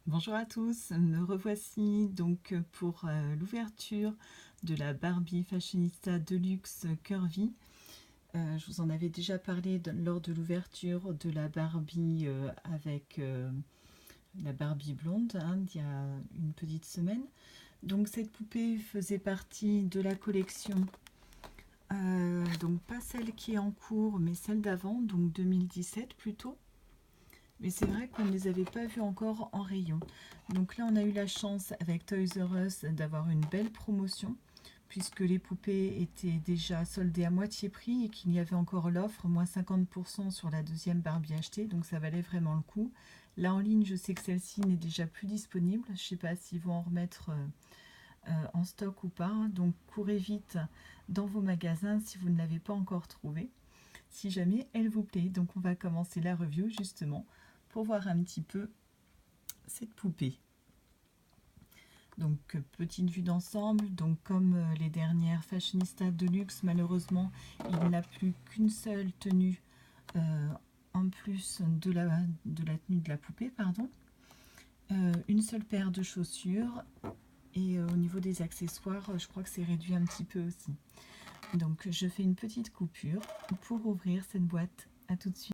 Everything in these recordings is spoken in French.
Bonjour à tous, me revoici donc pour l'ouverture de la Barbie Fashionista Deluxe Curvy. Je vous en avais déjà parlé lors de l'ouverture de la Barbie avec la Barbie blonde, il y a une petite semaine. Donc cette poupée faisait partie de la collection, donc pas celle qui est en cours, mais celle d'avant, donc 2017 plutôt. Mais c'est vrai qu'on ne les avait pas vus encore en rayon. Donc là, on a eu la chance avec Toys R Us d'avoir une belle promotion, puisque les poupées étaient déjà soldées à moitié prix et qu'il y avait encore l'offre, moins 50% sur la deuxième Barbie achetée, donc ça valait vraiment le coup. Là en ligne, je sais que celle-ci n'est déjà plus disponible. Je ne sais pas s'ils vont en remettre en stock ou pas. Donc courez vite dans vos magasins si vous ne l'avez pas encore trouvée, si jamais elle vous plaît. Donc on va commencer la review justement pour voir un petit peu cette poupée. Donc petite vue d'ensemble, donc comme les dernières Fashionista Deluxe, malheureusement il n'a plus qu'une seule tenue en plus de la tenue de la poupée, pardon. Une seule paire de chaussures et au niveau des accessoires, je crois que c'est réduit un petit peu aussi. Donc je fais une petite coupure pour ouvrir cette boîte. À tout de suite.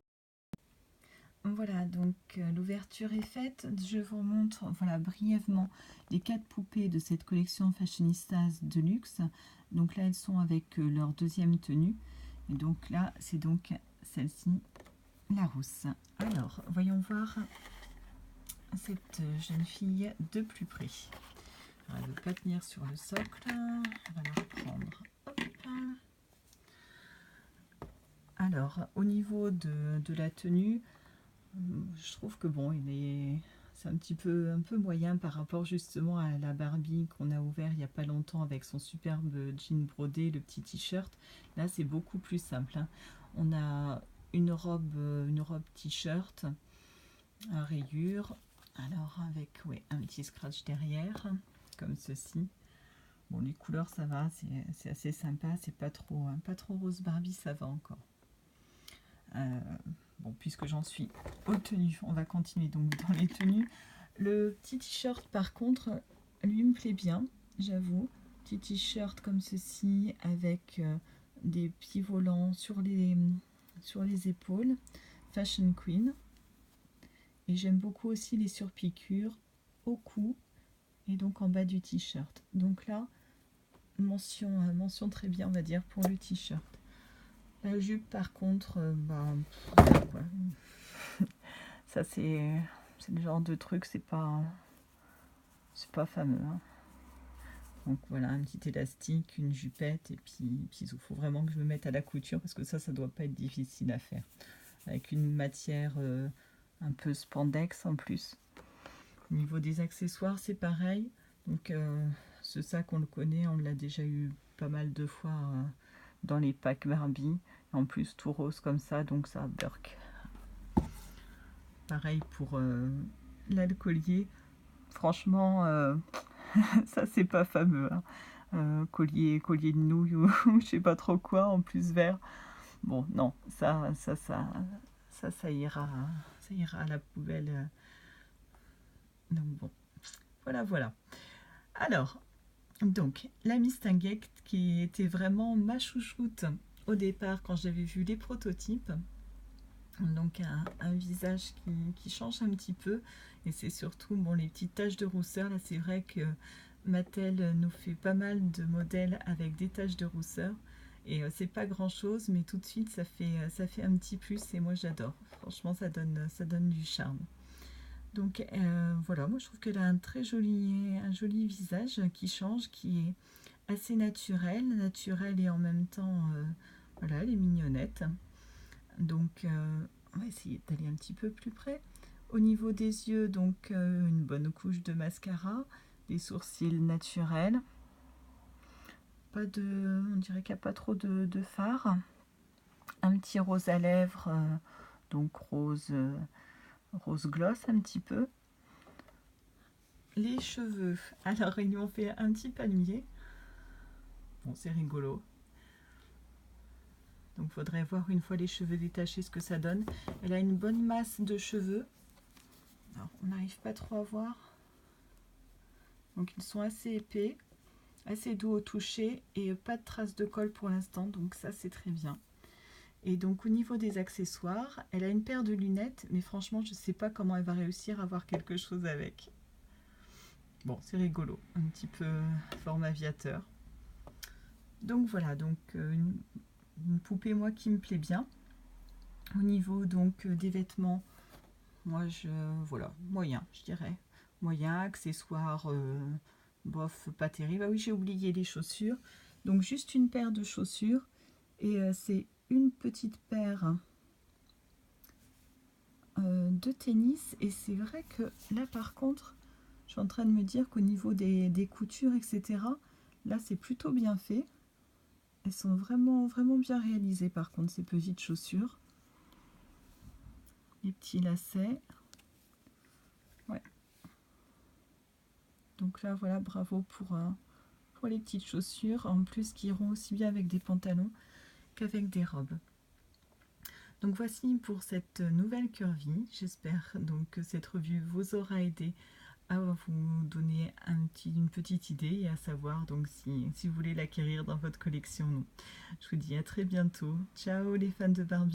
Voilà, donc l'ouverture est faite. Je vous montre brièvement les 4 poupées de cette collection Fashionistas Deluxe. Donc là, elles sont avec leur deuxième tenue. Et donc là, c'est donc celle-ci, la rousse. Alors, voyons voir cette jeune fille de plus près. Alors, elle ne veut pas tenir sur le socle. On va la reprendre. Hop. Alors, au niveau de la tenue, je trouve que bon, c'est un peu moyen par rapport justement à la Barbie qu'on a ouvert il n'y a pas longtemps avec son superbe jean brodé, le petit t-shirt. Là, c'est beaucoup plus simple. On a une robe t-shirt à rayures, alors avec un petit scratch derrière, comme ceci. Bon, les couleurs, ça va, c'est assez sympa, c'est pas trop rose Barbie, ça va encore. Bon, puisque j'en suis aux tenues, on va continuer donc dans les tenues. Le petit t-shirt, par contre, lui me plaît bien, j'avoue. Petit t-shirt comme ceci, avec des petits volants sur les épaules. Fashion Queen. Et j'aime beaucoup aussi les surpiqûres au cou et donc en bas du t-shirt. Donc là, mention très bien, on va dire, pour le t-shirt. La jupe, par contre, ça c'est le genre de truc, c'est pas fameux. Donc voilà, un petit élastique, une jupette, et puis il faut vraiment que je me mette à la couture parce que ça doit pas être difficile à faire. Avec une matière un peu spandex en plus. Au niveau des accessoires, c'est pareil. Donc ce sac, on le connaît, on l'a déjà eu pas mal de fois dans les packs Barbie. En plus, tout rose comme ça, donc ça burk. Pareil pour là, le collier. Franchement, ça, c'est pas fameux. Collier de nouilles ou je sais pas trop quoi, en plus vert. Bon, non, ça ira à la poubelle. Donc bon, voilà. Alors, donc, la Mistinguette qui était vraiment ma chouchoute au départ quand j'avais vu les prototypes. Donc un visage qui change un petit peu, et c'est surtout les petites taches de rousseur. Là, c'est vrai que Mattel nous fait pas mal de modèles avec des taches de rousseur, et c'est pas grand chose, mais tout de suite ça fait un petit plus, et moi j'adore. Franchement, ça donne du charme. Donc voilà, moi je trouve qu'elle a un joli visage qui change, qui est assez naturel et en même temps, voilà, elle est mignonnette. Donc on va essayer d'aller un petit peu plus près. Au niveau des yeux, donc une bonne couche de mascara, des sourcils naturels. On dirait qu'il n'y a pas trop de fard. Un petit rose à lèvres, donc rose gloss un petit peu. Les cheveux, alors ils lui ont fait un petit palmier. Bon, c'est rigolo. Donc faudrait voir une fois les cheveux détachés ce que ça donne. Elle a une bonne masse de cheveux. Alors, on n'arrive pas trop à voir. Donc ils sont assez épais, assez doux au toucher et pas de traces de colle pour l'instant, donc ça c'est très bien. Et donc au niveau des accessoires, elle a une paire de lunettes, mais franchement je ne sais pas comment elle va réussir à avoir quelque chose avec. Bon, c'est rigolo, un petit peu forme aviateur. Donc voilà, donc une poupée moi qui me plaît bien. Au niveau donc des vêtements, moi voilà, moyen je dirais. Moyen, accessoires, bof, pas terrible. Ah oui, j'ai oublié les chaussures. Donc juste une paire de chaussures et c'est une petite paire de tennis. Et c'est vrai que là par contre, je suis en train de me dire qu'au niveau des coutures, etc., là c'est plutôt bien fait. Elles sont vraiment, vraiment bien réalisées par contre, ces petites chaussures. Les petits lacets. Ouais. Donc là, voilà, bravo pour les petites chaussures, en plus qui iront aussi bien avec des pantalons qu'avec des robes. Donc voici pour cette nouvelle Curvy. J'espère donc que cette revue vous aura aidé à vous donner une petite idée et à savoir donc si vous voulez l'acquérir dans votre collection ou non. Je vous dis à très bientôt. Ciao les fans de Barbie.